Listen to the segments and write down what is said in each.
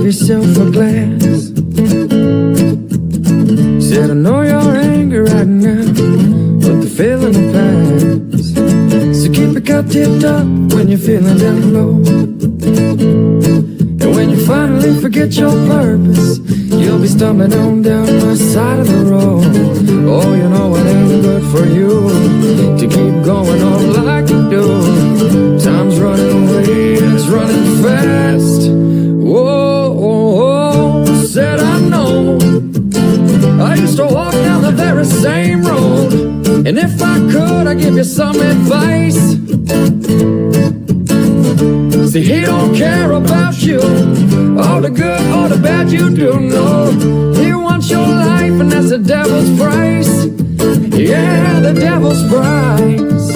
yourself a glass. Said, I know you're angry right now, but the feeling will pass. So keep your cup tipped up when you're feeling down low. And when you finally forget your purpose, you'll be stumbling on down the side of the road. Oh, you know it ain't good for you to keep going on like you do. Time's running away and it's running fast. Whoa, said I know. I used to walk down the very same road, and if I could, I'd give you some advice. See, he don't care about you, all the good or the bad you do know. He wants your life, and that's the devil's price. Yeah, the devil's price.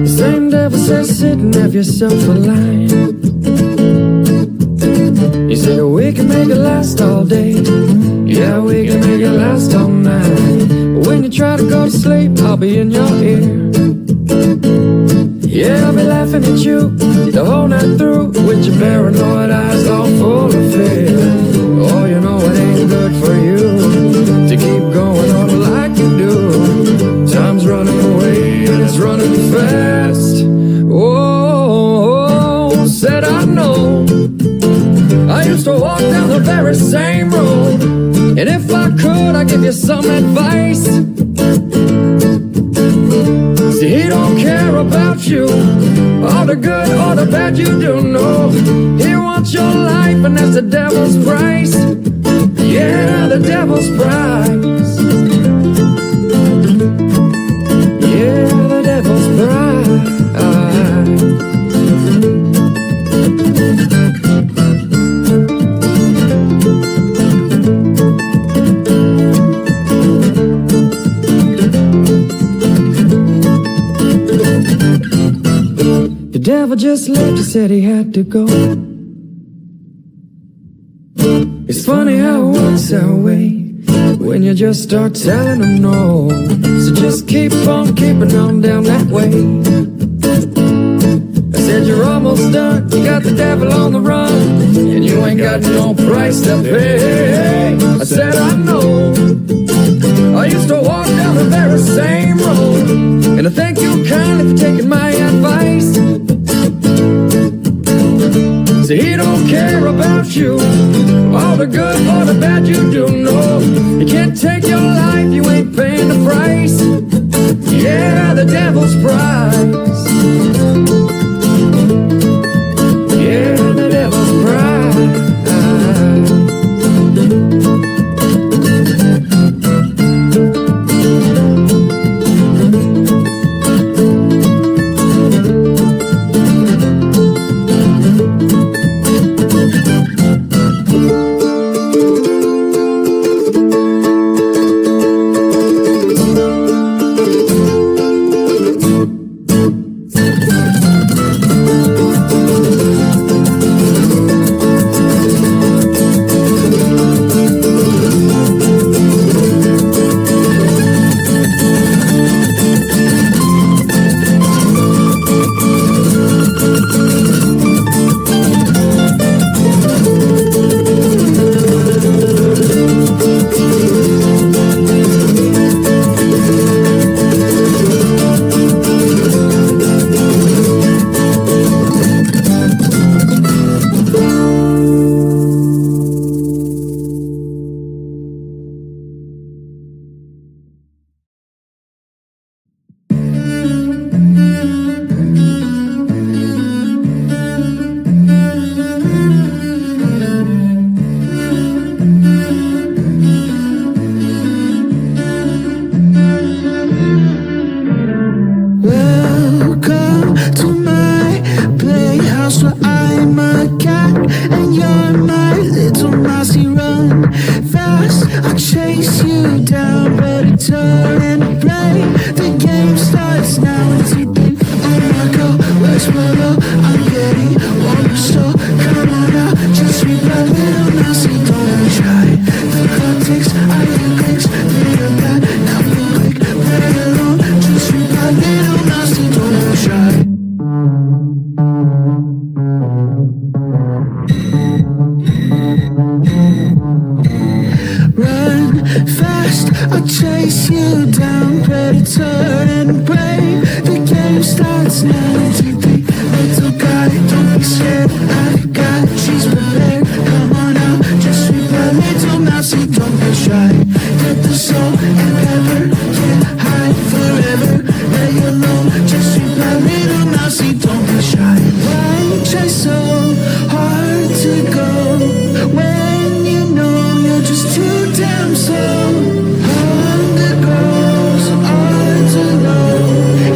The same devil says, sit and have yourself a line. You say, we can make it last all day. Yeah, we can make it last all night. But when you try to go to sleep, I'll be in your ear. Yeah, I'll be laughing at you the whole night through, with your paranoid eyes all full of fear. Oh, you know it ain't good for you to keep going on like you do. Time's running away and it's running fast. Oh, said I know. I used to walk down the very same road, and if I could, I'd give you some advice. See, he don't care about you, all the good or the bad you do know. He wants your life, and that's the devil's price. Yeah, the devil's price. Yeah, the devil's price. The devil just left, he said he had to go. It's funny how it works that way when you just start telling them no. So just keep on keeping on down that way. I said you're almost done, you got the devil on the run, and you ain't got no price to pay. I said I know. I used to walk down the very same road, and I thank you kindly for taking my advice. See, he don't care about you, all the good or the bad you do know. He can't take your life, you ain't paying the price. Yeah, the devil's price. Yeah, the devil's price. try so hard to go when you know you're just too damn slow. Hunger goes on too low.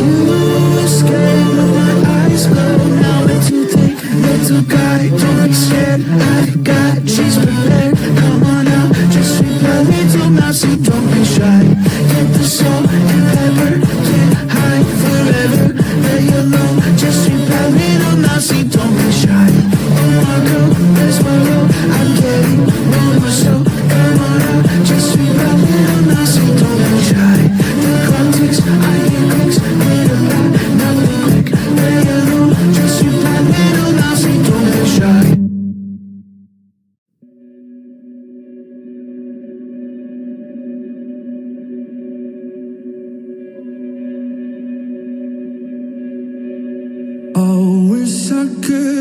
You escape when my eyes close. Now it's too late, little guy, don't be scared. I've got cheese prepared. Come on out, just sweep a little mousey, don't be shy. Get the salt and pepper, get high forever. Lay alone, just sweep a little mousey, don't be shy. Oh my girl, where's my roll? I'm getting warmer, so come on out, just sweep a little mousey, don't be shy. The clock ticks, I hear clicks, little back, nothing quick. Lay alone, just sweep a little mousey, don't be shy. Oh, wish I could